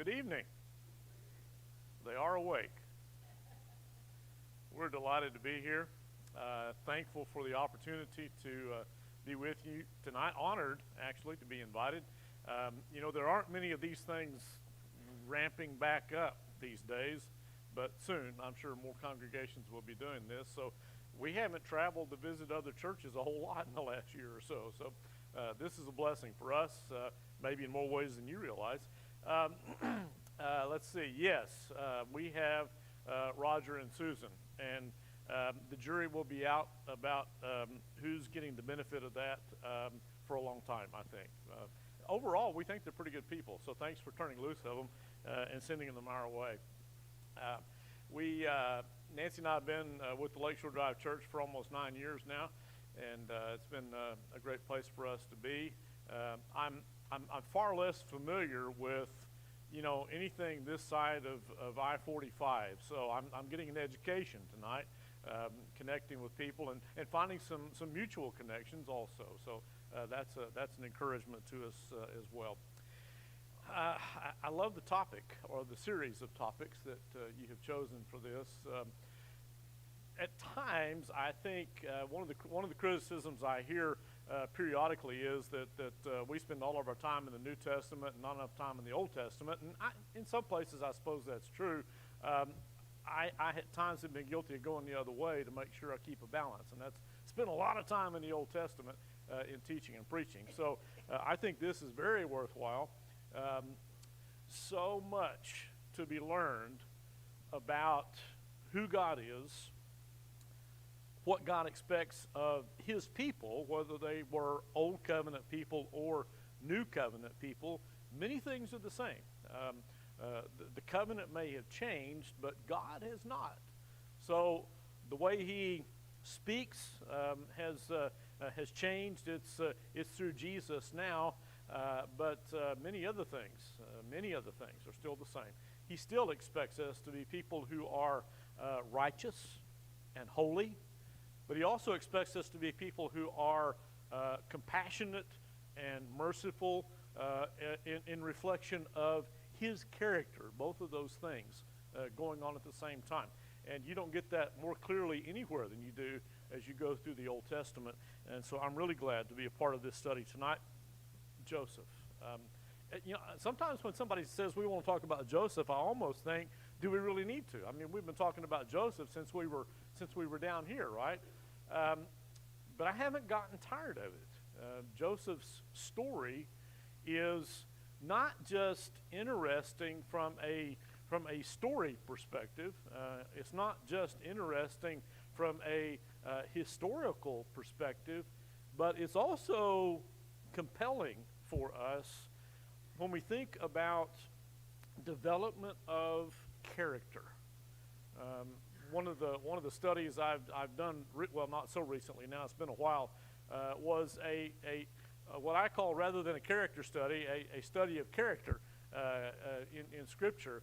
Good evening. They are awake. We're delighted to be here. Thankful for the opportunity to be with you tonight. Honored, actually, to be invited. There aren't many of these things ramping back up these days, but soon I'm sure more congregations will be doing this. So we haven't traveled to visit other churches a whole lot in the last year or so. So this is a blessing for us, maybe in more ways than you realize. Let's see. Yes, we have Roger and Susan, and the jury will be out about who's getting the benefit of that for a long time, I think. Overall, we think they're pretty good people, so thanks for turning loose of them and sending them our way. Nancy and I have been with the Lakeshore Drive Church for almost 9 years now, and it's been a great place for us to be. I'm far less familiar with anything this side of I-45, so I'm getting an education tonight, connecting with people and finding some mutual connections also. So that's an encouragement to us as well. I love the topic, or the series of topics that you have chosen for this. At times, I think one of the criticisms I hear periodically is that we spend all of our time in the New Testament and not enough time in the Old Testament. And in some places, I suppose that's true. I at times have been guilty of going the other way to make sure I keep a balance, and that's spend a lot of time in the Old Testament in teaching and preaching. So I think this is very worthwhile. So much to be learned about who God is, what God expects of his people, whether they were Old Covenant people or New Covenant people. Many things are the same. The covenant may have changed, but God has not. So the way he speaks has changed. It's through Jesus now, but many other things are still the same. He still expects us to be people who are righteous and holy, but he also expects us to be people who are compassionate and merciful in reflection of his character, both of those things going on at the same time. And you don't get that more clearly anywhere than you do as you go through the Old Testament. And so I'm really glad to be a part of this study tonight. Joseph. Sometimes when somebody says we want to talk about Joseph, I almost think, do we really need to? I mean, we've been talking about Joseph since we were down here, right? But I haven't gotten tired of it. Joseph's story is not just interesting from a story perspective. It's not just interesting from a historical perspective, but it's also compelling for us when we think about development of character. One of the studies I've done, well, not so recently now, it's been a while, was a what I call, rather than a character study, a study of character in Scripture.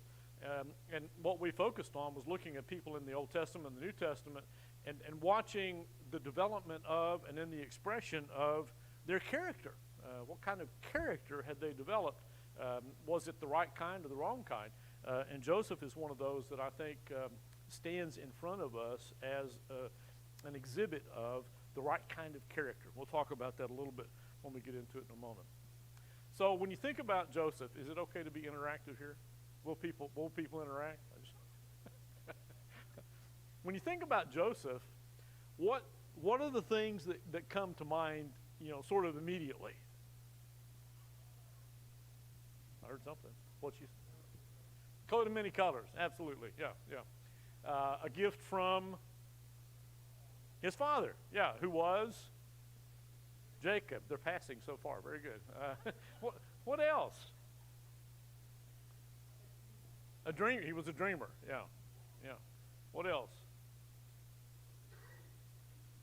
And what we focused on was looking at people in the Old Testament and the New Testament and watching the development of and then the expression of their character. What kind of character had they developed? Was it the right kind or the wrong kind? And Joseph is one of those that I think stands in front of us as an exhibit of the right kind of character. We'll talk about that a little bit when we get into it in a moment. So when you think about Joseph, is it okay to be interactive here? Will people interact? When you think about Joseph, what are the things that come to mind, sort of immediately? I heard something. Coat of many colors. Absolutely. Yeah. A gift from his father. Yeah. Who was Jacob. They're passing so far. Very good. What else? A dream. He was a dreamer. Yeah. What else?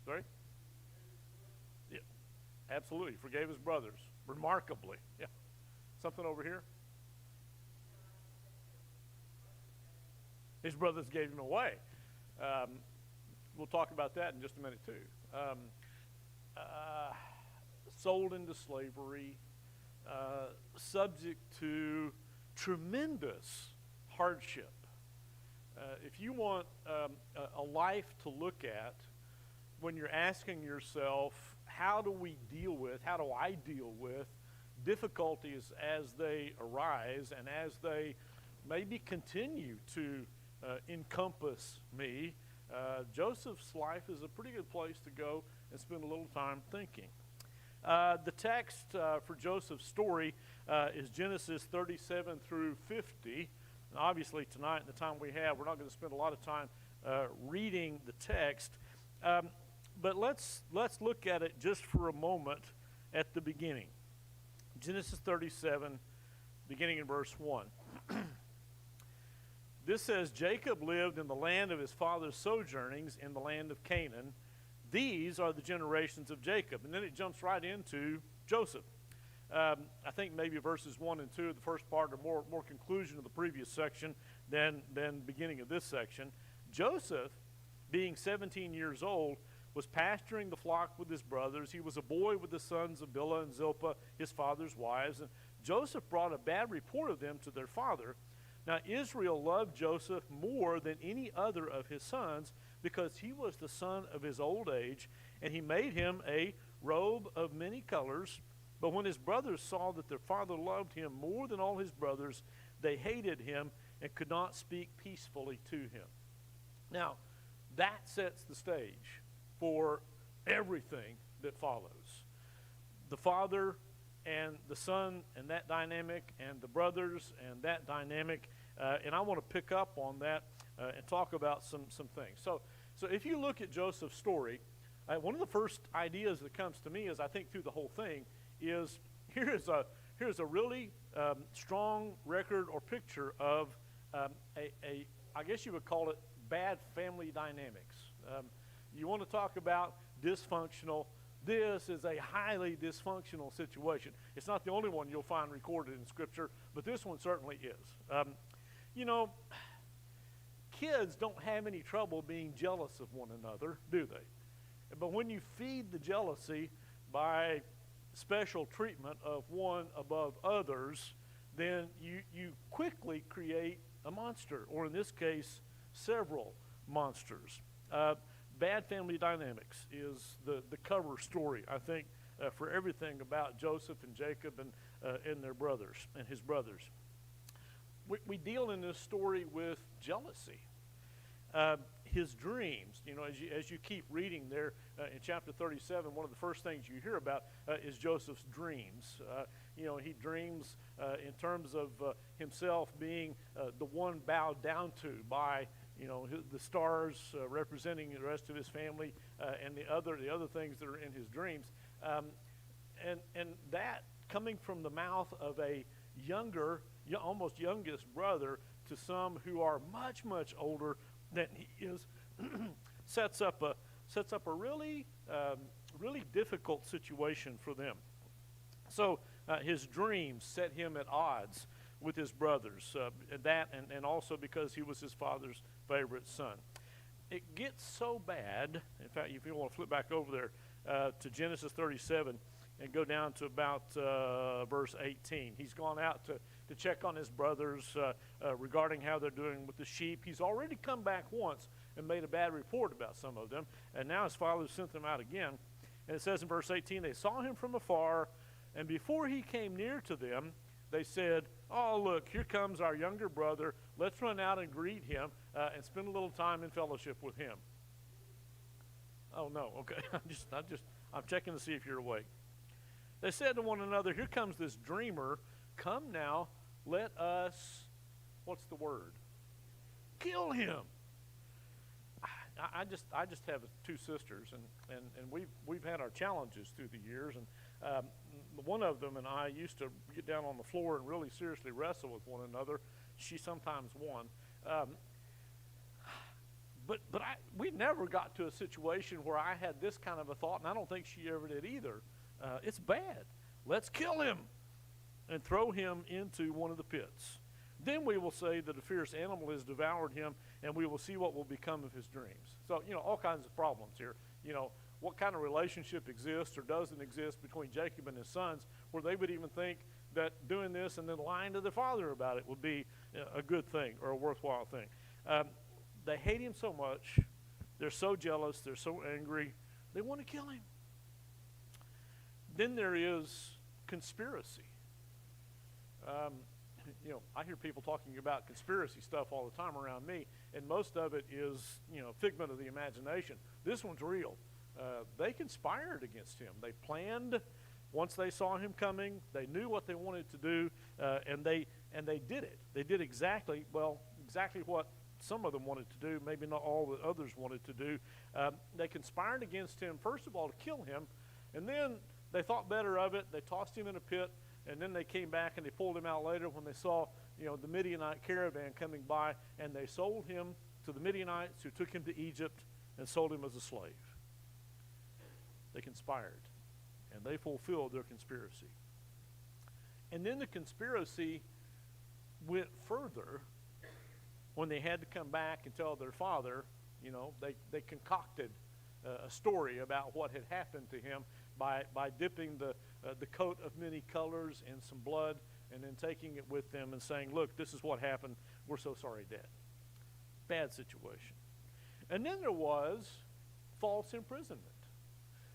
Sorry? Yeah. Absolutely. Forgave his brothers. Remarkably. Yeah. Something over here? His brothers gave him away. We'll talk about that in just a minute too. Sold into slavery, subject to tremendous hardship. If you want a life to look at when you're asking yourself, how do I deal with difficulties as they arise and as they maybe continue to encompass me, Joseph's life is a pretty good place to go and spend a little time thinking. The text for Joseph's story is Genesis 37 through 50. And obviously, tonight, in the time we have, we're not going to spend a lot of time reading the text. But let's look at it just for a moment at the beginning. Genesis 37, beginning in verse 1. This says, Jacob lived in the land of his father's sojournings in the land of Canaan. These are the generations of Jacob. And then it jumps right into Joseph. I think maybe verses 1 and 2, the first part, are more conclusion of the previous section than beginning of this section. Joseph, being 17 years old, was pasturing the flock with his brothers. He was a boy with the sons of Bilhah and Zilpah, his father's wives. And Joseph brought a bad report of them to their father. Now Israel loved Joseph more than any other of his sons, because he was the son of his old age, and he made him a robe of many colors. But when his brothers saw that their father loved him more than all his brothers, they hated him and could not speak peacefully to him. Now, that sets the stage for everything that follows. The father and the son and that dynamic, and the brothers and that dynamic, and I want to pick up on that and talk about some things. So if you look at Joseph's story, one of the first ideas that comes to me as I think through the whole thing is here's a really strong record or picture of I guess you would call it bad family dynamics. You want to talk about dysfunctional. This is a highly dysfunctional situation. It's not the only one you'll find recorded in Scripture, but this one certainly is. Kids don't have any trouble being jealous of one another, do they? But when you feed the jealousy by special treatment of one above others, then you quickly create a monster, or in this case, several monsters. Bad family dynamics is the cover story, I think, for everything about Joseph and Jacob and their brothers and his brothers. We deal in this story with jealousy. His dreams, as you keep reading there in chapter 37, one of the first things you hear about is Joseph's dreams. He dreams in terms of himself being the one bowed down to by the stars representing the rest of his family, and the other things that are in his dreams, and that coming from the mouth of a younger, almost youngest brother to some who are much, much older than he is, sets up a really difficult situation for them. So his dreams set him at odds with his brothers, and also because he was his father's favorite son. It gets so bad. In fact, if you want to flip back over there to Genesis 37 and go down to about verse 18. He's gone out to check on his brothers regarding how they're doing with the sheep. He's already come back once and made a bad report about some of them, and now his father sent them out again. And it says in verse 18, they saw him from afar, and before he came near to them, they said, oh, look, here comes our younger brother. Let's run out and greet him and spend a little time in fellowship with him. Oh, no, okay. I'm checking to see if you're awake. They said to one another, here comes this dreamer. Come now, let us, what's the word? Kill him. I just have two sisters, and we've had our challenges through the years, and one of them and I used to get down on the floor and really seriously wrestle with one another. She sometimes won, but we never got to a situation where I had this kind of a thought, and I don't think she ever did either. It's bad. Let's kill him and throw him into one of the pits. Then we will say that a fierce animal has devoured him, and we will see what will become of his dreams. So, all kinds of problems here. What kind of relationship exists or doesn't exist between Jacob and his sons where they would even think that doing this and then lying to their father about it would be a good thing or a worthwhile thing. They hate him so much. They're so jealous. They're so angry. They want to kill him. Then there is conspiracy. I hear people talking about conspiracy stuff all the time around me, and most of it is, figment of the imagination. This one's real. They conspired against him. They planned. Once they saw him coming, they knew what they wanted to do, and they did it. They did exactly what some of them wanted to do, maybe not all that others wanted to do. They conspired against him, first of all, to kill him, and then they thought better of it. They tossed him in a pit, and then they came back and they pulled him out later when they saw, the Midianite caravan coming by, and they sold him to the Midianites, who took him to Egypt and sold him as a slave. They conspired, and they fulfilled their conspiracy. And then the conspiracy went further when they had to come back and tell their father. They concocted a story about what had happened to him by dipping the coat of many colors in some blood and then taking it with them and saying, look, this is what happened. We're so sorry, Dad. Bad situation. And then there was false imprisonment.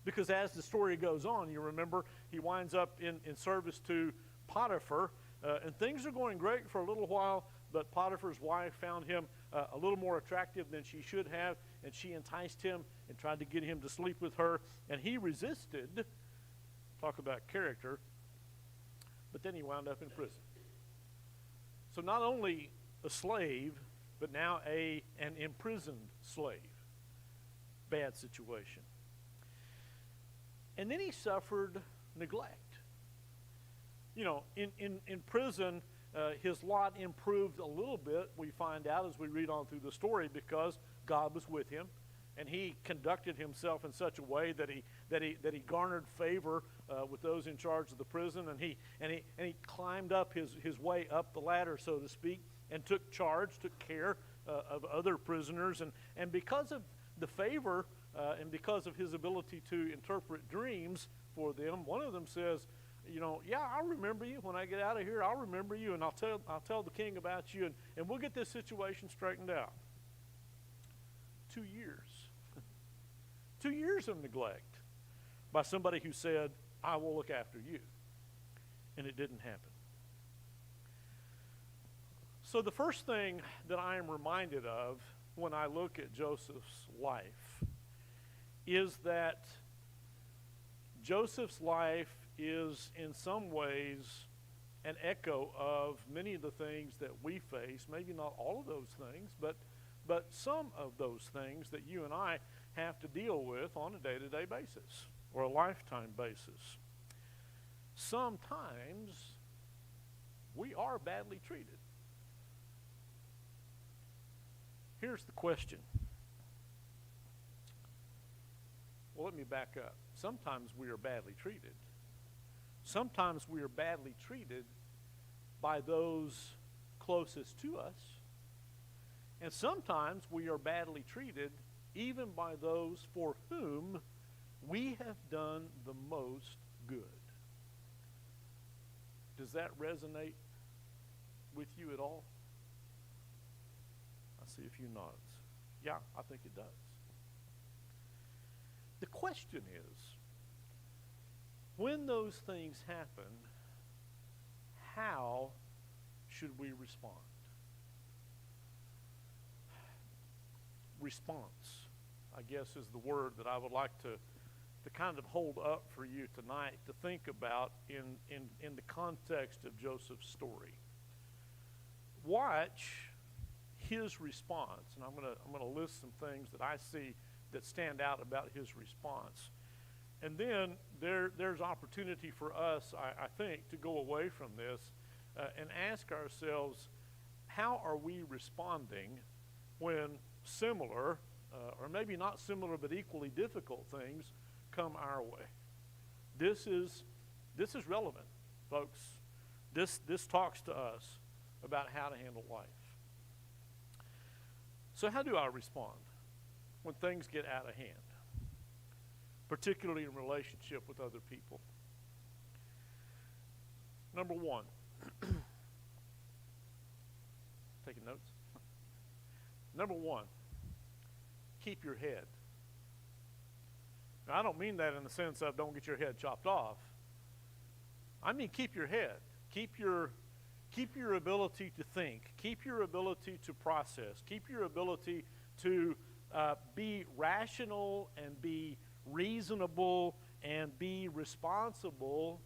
Because as the story goes on, you remember, he winds up in service to Potiphar, and things are going great for a little while, but Potiphar's wife found him a little more attractive than she should have, and she enticed him and tried to get him to sleep with her, and he resisted. Talk about character. But then he wound up in prison. So not only a slave, but now an imprisoned slave. Bad situation. And then he suffered neglect. In prison, his lot improved a little bit, we find out as we read on through the story, because God was with him, and he conducted himself in such a way that he garnered favor with those in charge of the prison, and he climbed up his way up the ladder, so to speak, and took care of other prisoners, and because of the favor and because of his ability to interpret dreams for them, one of them says, I'll remember you when I get out of here. I'll remember you, and I'll tell the king about you, and we'll get this situation straightened out. 2 years. 2 years of neglect by somebody who said, I will look after you. And it didn't happen. So the first thing that I am reminded of when I look at Joseph's life is that Joseph's life is in some ways an echo of many of the things that we face, maybe not all of those things, but some of those things that you and I have to deal with on a day-to-day basis or a lifetime basis. Sometimes we are badly treated. Here's the question. Well, let me back up. Sometimes we are badly treated. Sometimes we are badly treated by those closest to us. And sometimes we are badly treated even by those for whom we have done the most good. Does that resonate with you at all? I see a few nods. Yeah, I think it does. The question is, when those things happen, how should we respond? Response, I guess, is the word that I would like to kind of hold up for you tonight to think about in the context of Joseph's story. Watch his response, and I'm going to list some things that I see that stand out about his response. And then there's opportunity for us, I think, to go away from this and ask ourselves, how are we responding when similar, or maybe not similar but equally difficult things come our way? This is relevant, folks. This talks to us about how to handle life. So how do I respond when things get out of hand, particularly in relationship with other people? Number one, taking notes? Number one, keep your head. Now, I don't mean that in the sense of don't get your head chopped off. I mean keep your head. Keep your ability to think. Keep your ability to process. Keep your ability to be rational and be reasonable and be responsible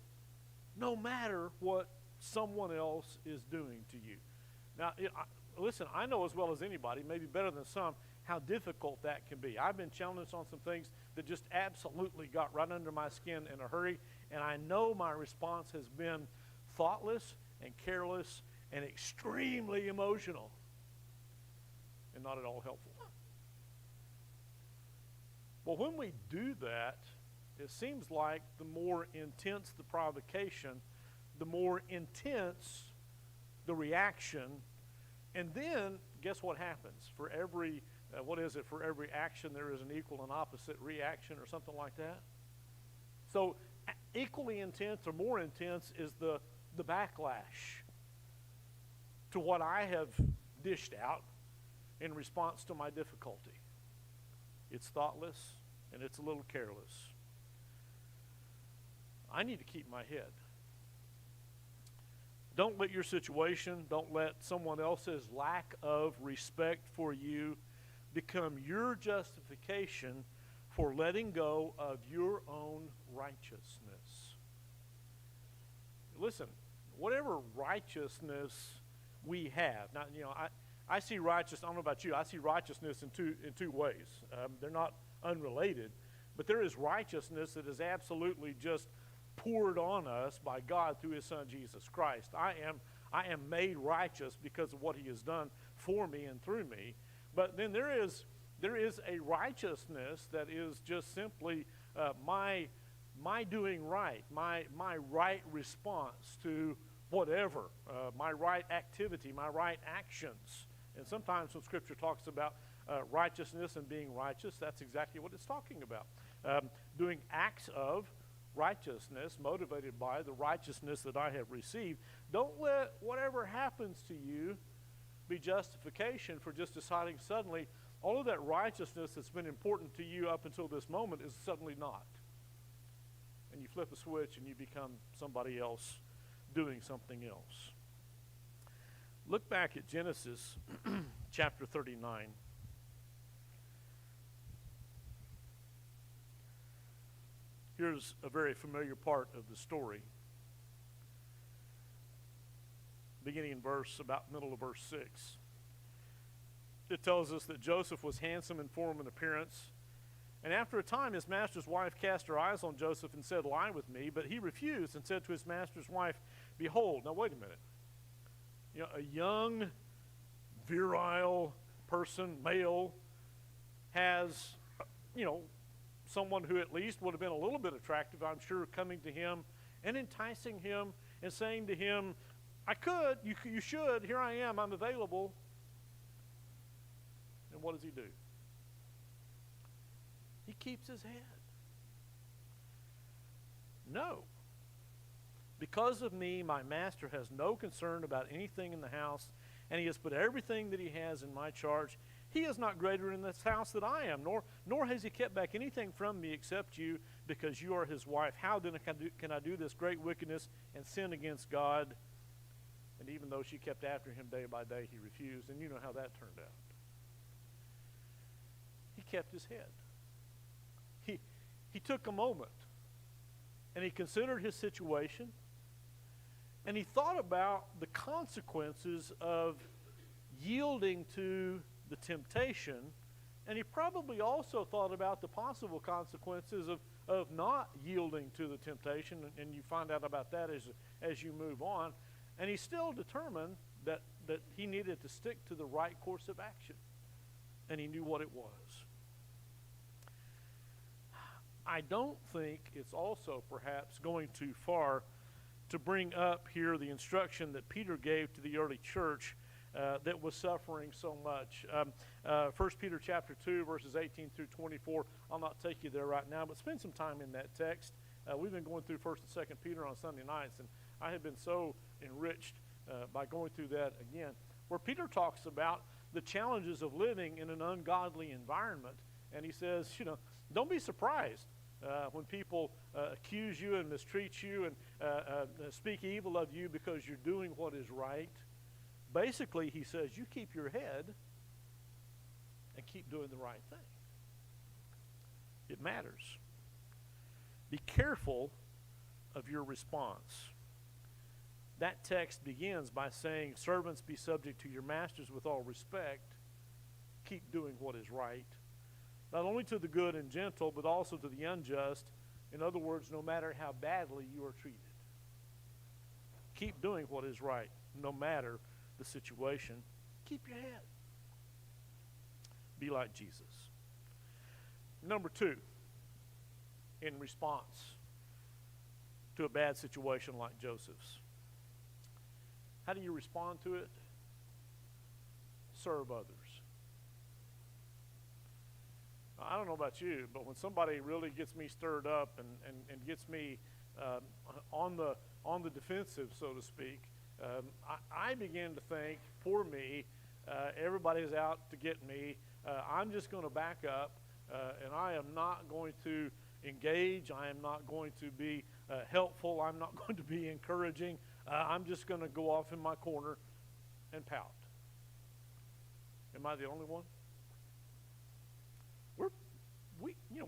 no matter what someone else is doing to you. Now, listen, I know as well as anybody, maybe better than some, how difficult that can be. I've been challenged on some things that just absolutely got right under my skin in a hurry, and I know my response has been thoughtless and careless and extremely emotional and not at all helpful. Well, when we do that, it seems like the more intense the provocation, the more intense the reaction, and then guess what happens? For every, for every action there is an equal and opposite reaction or something like that? So equally intense or more intense is the backlash to what I have dished out in response to my difficulty. It's thoughtless and it's a little careless. I need to keep my head. Don't let your situation, don't let someone else's lack of respect for you become your justification for letting go of your own righteousness. Listen, whatever righteousness we have, now, I see righteousness, I don't know about you, I see righteousness in two ways. They're not unrelated, but there is righteousness that is absolutely just poured on us by God through his son Jesus Christ. I am made righteous because of what he has done for me and through me. But then there is a righteousness that is just simply my doing right, my right response to whatever, my right activity, my right actions. And sometimes when Scripture talks about righteousness and being righteous, that's exactly what it's talking about. Doing acts of righteousness motivated by the righteousness that I have received. Don't let whatever happens to you be justification for just deciding suddenly all of that righteousness that's been important to you up until this moment is suddenly not. And you flip a switch and you become somebody else doing something else. Look back at Genesis chapter 39. Here's a very familiar part of the story. Beginning in about middle of verse 6. It tells us that Joseph was handsome in form and appearance. And after a time, his master's wife cast her eyes on Joseph and said, "Lie with me." But he refused and said to his master's wife, "Behold," now wait a minute. A young, virile person, male, has, someone who at least would have been a little bit attractive, I'm sure, coming to him and enticing him and saying to him, "I could, you should, here I am, I'm available." And what does he do? He keeps his head. No. Because of me, my master has no concern about anything in the house, and he has put everything that he has in my charge. He is not greater in this house than I am, nor has he kept back anything from me except you, because you are his wife. How then can I do this great wickedness and sin against God? And even though she kept after him day by day, he refused, and you know how that turned out. He kept his head. He took a moment, and he considered his situation, and he thought about the consequences of yielding to the temptation, and he probably also thought about the possible consequences of not yielding to the temptation, and you find out about that as you move on. And he still determined that he needed to stick to the right course of action, and he knew what it was. I don't think it's also perhaps going too far to bring up here the instruction that Peter gave to the early church that was suffering so much. 1 Peter chapter 2, verses 18 through 24. I'll not take you there right now, but spend some time in that text. We've been going through 1st and 2nd Peter on Sunday nights, and I have been so enriched by going through that again, where Peter talks about the challenges of living in an ungodly environment. And he says, don't be surprised when people accuse you and mistreat you and speak evil of you because you're doing what is right. Basically, he says, you keep your head and keep doing the right thing. It matters. Be careful of your response. That text begins by saying, servants, be subject to your masters with all respect. Keep doing what is right. Not only to the good and gentle, but also to the unjust. In other words, no matter how badly you are treated. Keep doing what is right, no matter the situation. Keep your head. Be like Jesus. Number 2, in response to a bad situation like Joseph's. How do you respond to it? Serve others. I don't know about you, but when somebody really gets me stirred up and gets me on the defensive, so to speak, I begin to think, poor me, everybody's out to get me. I'm just going to back up, and I am not going to engage. I am not going to be helpful. I'm not going to be encouraging. I'm just going to go off in my corner and pout. Am I the only one?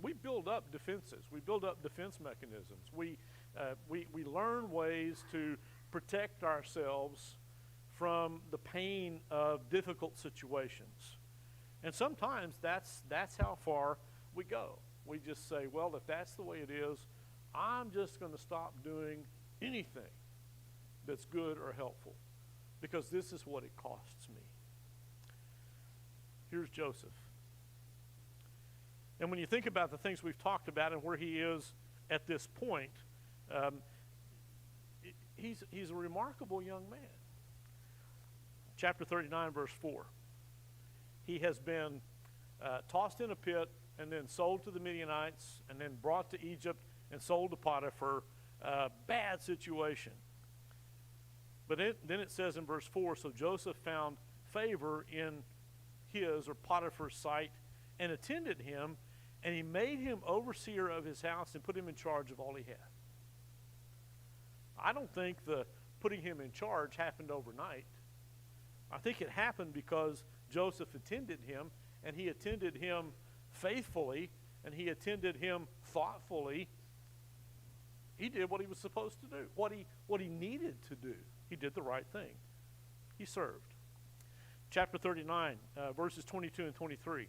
We build up defenses. We build up defense mechanisms. We learn ways to protect ourselves from the pain of difficult situations. And sometimes that's how far we go. We just say, well, if that's the way it is, I'm just going to stop doing anything that's good or helpful because this is what it costs me. Here's Joseph. And when you think about the things we've talked about and where he is at this point, he's a remarkable young man. Chapter 39, verse 4. He has been tossed in a pit and then sold to the Midianites and then brought to Egypt and sold to Potiphar. Bad situation. But then it says in verse 4, so Joseph found favor in his or Potiphar's sight and attended him, and he made him overseer of his house and put him in charge of all he had. I don't think the putting him in charge happened overnight. I think it happened because Joseph attended him, and he attended him faithfully, and he attended him thoughtfully. He did what he was supposed to do, what he needed to do. He did the right thing. He served. Chapter 39, verses 22 and 23.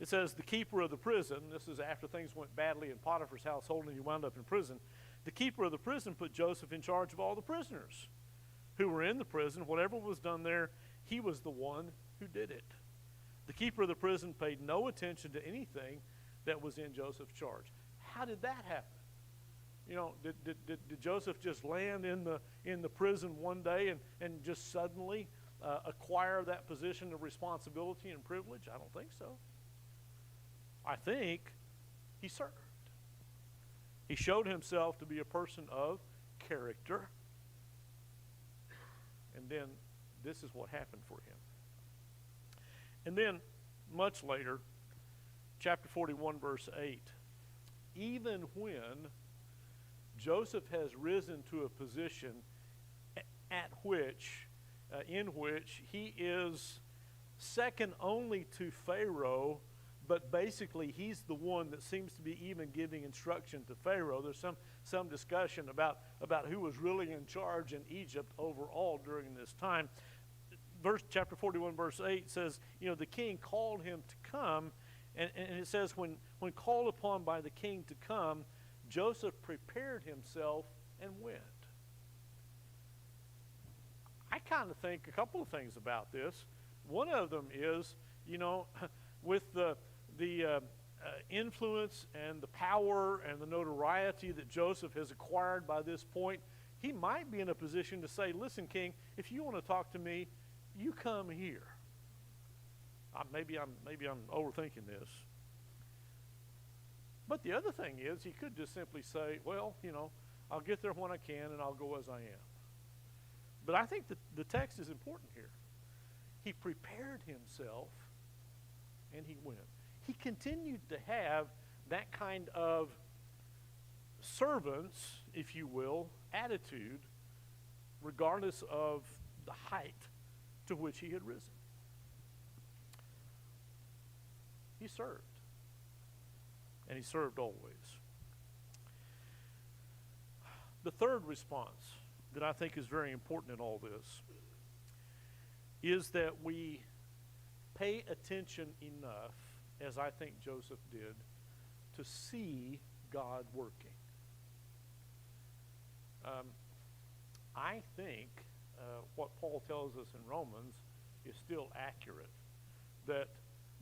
It says, the keeper of the prison, this is after things went badly in Potiphar's household and he wound up in prison. The keeper of the prison put Joseph in charge of all the prisoners who were in the prison. Whatever was done there, he was the one who did it. The keeper of the prison paid no attention to anything that was in Joseph's charge. How did that happen? Did Joseph just land in the prison one day and just suddenly acquire that position of responsibility and privilege? I don't think so. I think he served. He showed himself to be a person of character. And then this is what happened for him. And then, much later, chapter 41, verse 8, even when Joseph has risen to a position in which he is second only to Pharaoh, but basically he's the one that seems to be even giving instruction to Pharaoh. There's some discussion about who was really in charge in Egypt overall during this time. Chapter 41, verse 8 says, the king called him to come, and it says, when called upon by the king to come, Joseph prepared himself and went. I kind of think a couple of things about this. One of them is, with the influence and the power and the notoriety that Joseph has acquired by this point, he might be in a position to say, listen, king, if you want to talk to me, you come here. Maybe I'm overthinking this. But the other thing is, he could just simply say, well, I'll get there when I can, and I'll go as I am. But I think the text is important here. He prepared himself, and he went. He continued to have that kind of servant's, if you will, attitude, regardless of the height to which he had risen. He served. And he served always. The third response that I think is very important in all this is that we pay attention enough, as I think Joseph did, to see God working. I think what Paul tells us in Romans is still accurate, that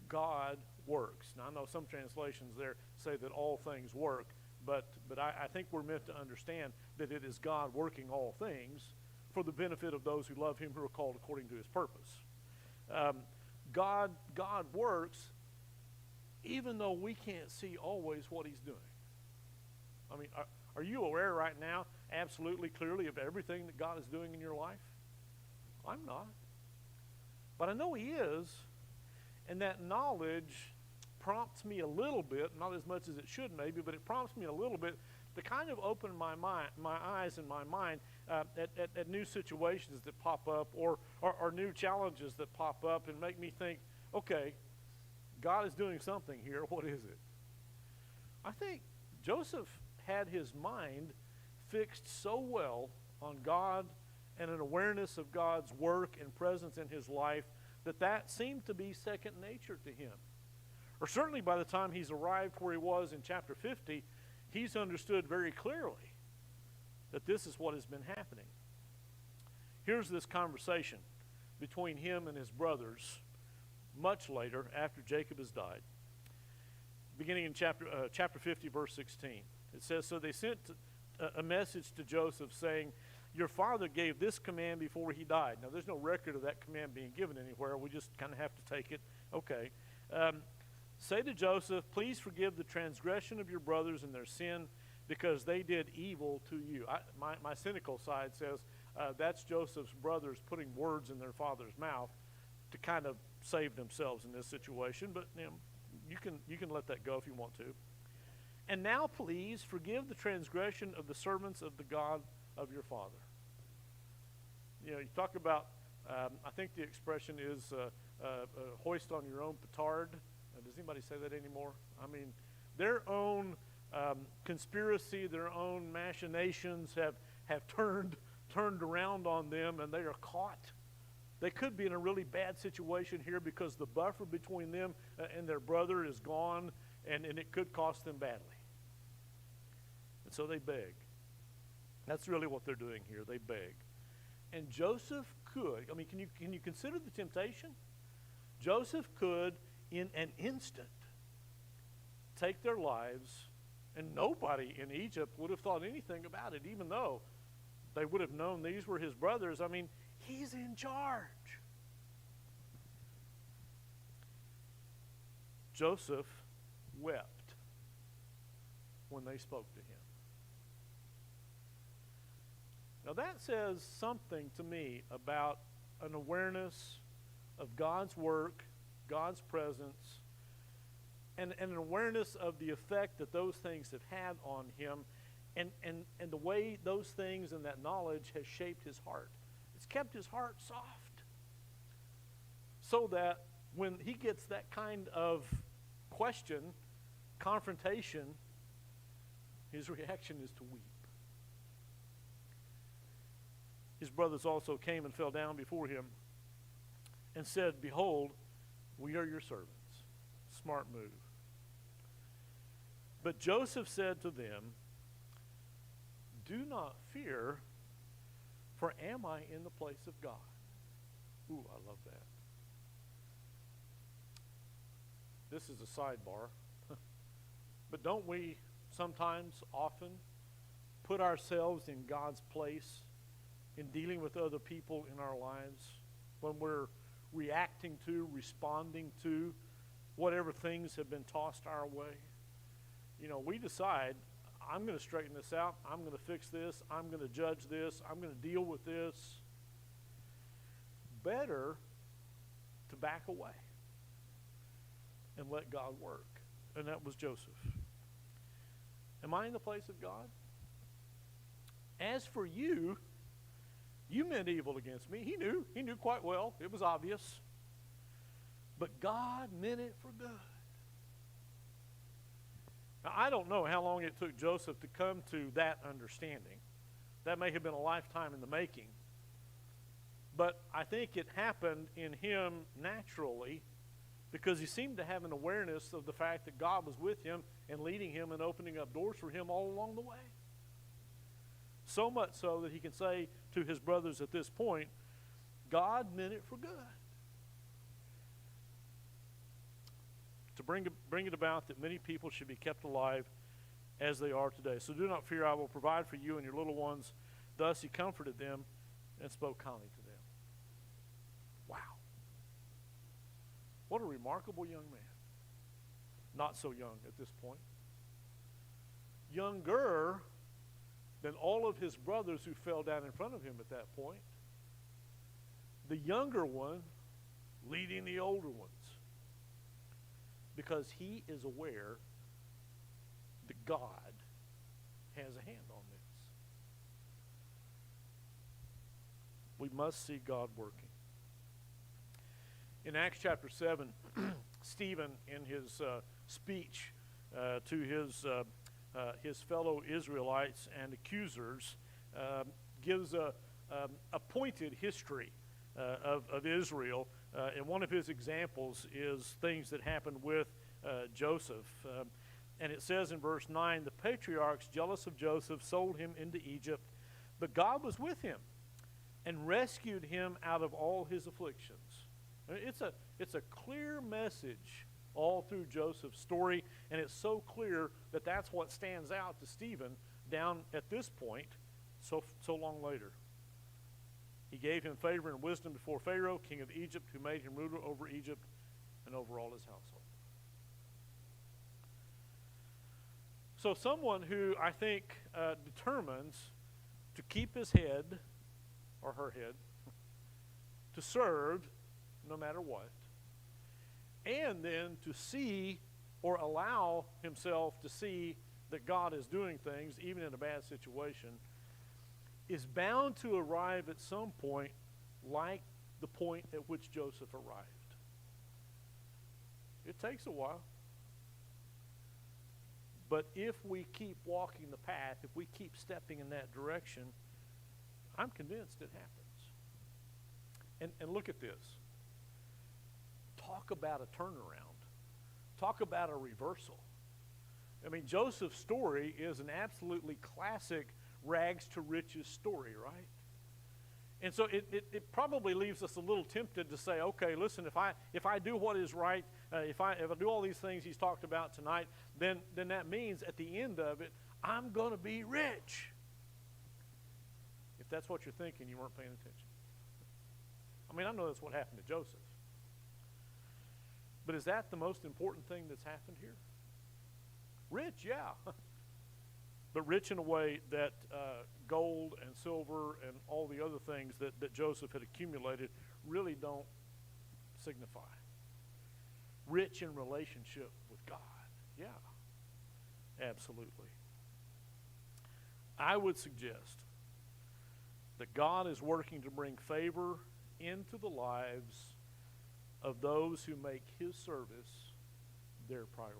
God works. Now, I know some translations there say that all things work, but I think we're meant to understand that it is God working all things for the benefit of those who love him, who are called according to his purpose. God works even though we can't see always what he's doing. I mean, are you aware right now, absolutely clearly, of everything that God is doing in your life? I'm not. But I know he is, and that knowledge prompts me a little bit, not as much as it should maybe, but it prompts me a little bit to kind of open my eyes and my mind at new situations that pop up or new challenges that pop up and make me think, okay, God is doing something here. What is it? I think Joseph had his mind fixed so well on God and an awareness of God's work and presence in his life that seemed to be second nature to him. Or certainly by the time he's arrived where he was in chapter 50, he's understood very clearly that this is what has been happening. Here's this conversation between him and his brothers much later, after Jacob has died. Beginning in chapter 50, verse 16. It says, "So they sent a message to Joseph saying, 'Your father gave this command before he died.'" Now, there's no record of that command being given anywhere. We just kind of have to take it. Okay. "Say to Joseph, 'Please forgive the transgression of your brothers and their sin, because they did evil to you.'" My cynical side says that's Joseph's brothers putting words in their father's mouth to kind of save themselves in this situation. But you can let that go if you want to. "And now, please forgive the transgression of the servants of the God of your father." You talk about, I think the expression is hoist on your own petard. Does anybody say that anymore? I mean, their own conspiracy, their own machinations have turned around on them, and they are caught. They could be in a really bad situation here because the buffer between them and their brother is gone, and it could cost them badly. And so they beg. That's really what they're doing here. They beg. And Joseph could, I mean, can you consider the temptation? Joseph could, in an instant, take their lives, and nobody in Egypt would have thought anything about it, even though they would have known these were his brothers. I mean, he's in charge. Joseph wept when they spoke to him. Now that says something to me about an awareness of God's work, God's presence, and an awareness of the effect that those things have had on him, and the way those things and that knowledge has shaped his heart. It's kept his heart soft, so that when he gets that kind of question, confrontation, his reaction is to weep. His brothers also came and fell down before him and said, "Behold, we are your servants." Smart move. But Joseph said to them, "Do not fear, for am I in the place of God?" Ooh, I love that. This is a sidebar. But don't we sometimes, often, put ourselves in God's place in dealing with other people in our lives when we're reacting to, responding to whatever things have been tossed our way? We decide, I'm going to straighten this out. I'm going to fix this. I'm going to judge this. I'm going to deal with this. Better to back away and let God work. And that was Joseph. Am I in the place of God? As for you, you meant evil against me. He knew quite well. It was obvious. But God meant it for good. Now, I don't know how long it took Joseph to come to that understanding. That may have been a lifetime in the making. But I think it happened in him naturally because he seemed to have an awareness of the fact that God was with him and leading him and opening up doors for him all along the way. So much so that he can say to his brothers at this point, God meant it for good. To bring it about that many people should be kept alive as they are today. So do not fear, I will provide for you and your little ones. Thus he comforted them and spoke kindly to them. Wow. What a remarkable young man. Not so young at this point. Younger than all of his brothers who fell down in front of him at that point. The younger one leading the older ones. Because he is aware that God has a hand on this. We must see God working. In Acts chapter 7, Stephen, in his speech to his fellow Israelites and accusers, gives a pointed history of Israel. And one of his examples is things that happened with Joseph. And it says in verse 9, the patriarchs, jealous of Joseph, sold him into Egypt, but God was with him and rescued him out of all his afflictions. It's a clear message all through Joseph's story, and it's so clear that that's what stands out to Stephen down at this point so long later. He gave him favor and wisdom before Pharaoh, king of Egypt, who made him ruler over Egypt and over all his household. So someone who I think determines to keep his head, or her head, to serve no matter what, and then to see or allow himself to see that God is doing things even in a bad situation, is bound to arrive at some point like the point at which Joseph arrived. It takes a while. But if we keep walking the path, if we keep stepping in that direction, I'm convinced it happens. And look at this. Talk about a turnaround. Talk about a reversal. I mean, Joseph's story is an absolutely classic rags to riches story, right? And so it probably leaves us a little tempted to say, okay, listen, if I do what is right, if I do all these things he's talked about tonight, then that means at the end of it, I'm going to be rich. If that's what you're thinking, you weren't paying attention. I mean, I know that's what happened to Joseph. But is that the most important thing that's happened here? Rich, yeah. But rich in a way that gold and silver and all the other things that Joseph had accumulated really don't signify. Rich in relationship with God. Yeah, absolutely. I would suggest that God is working to bring favor into the lives of those who make his service their priority.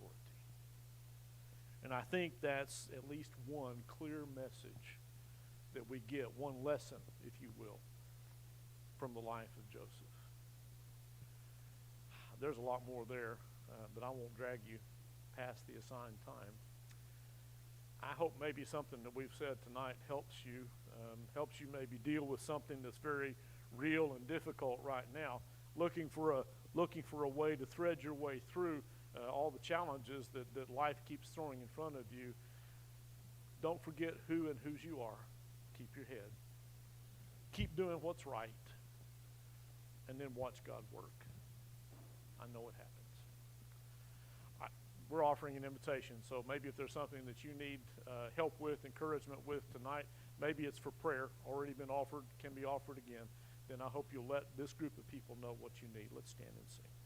And I think that's at least one clear message that we get, one lesson, if you will, from the life of Joseph. There's a lot more there, but I won't drag you past the assigned time. I hope maybe something that we've said tonight helps you maybe deal with something that's very real and difficult right now, looking for a way to thread your way through all the challenges that life keeps throwing in front of you. Don't forget who and whose you are. Keep your head. Keep doing what's right. And then watch God work. I know it happens. we're offering an invitation. So maybe if there's something that you need help with, encouragement with tonight, maybe it's for prayer, already been offered, can be offered again, then I hope you'll let this group of people know what you need. Let's stand and sing.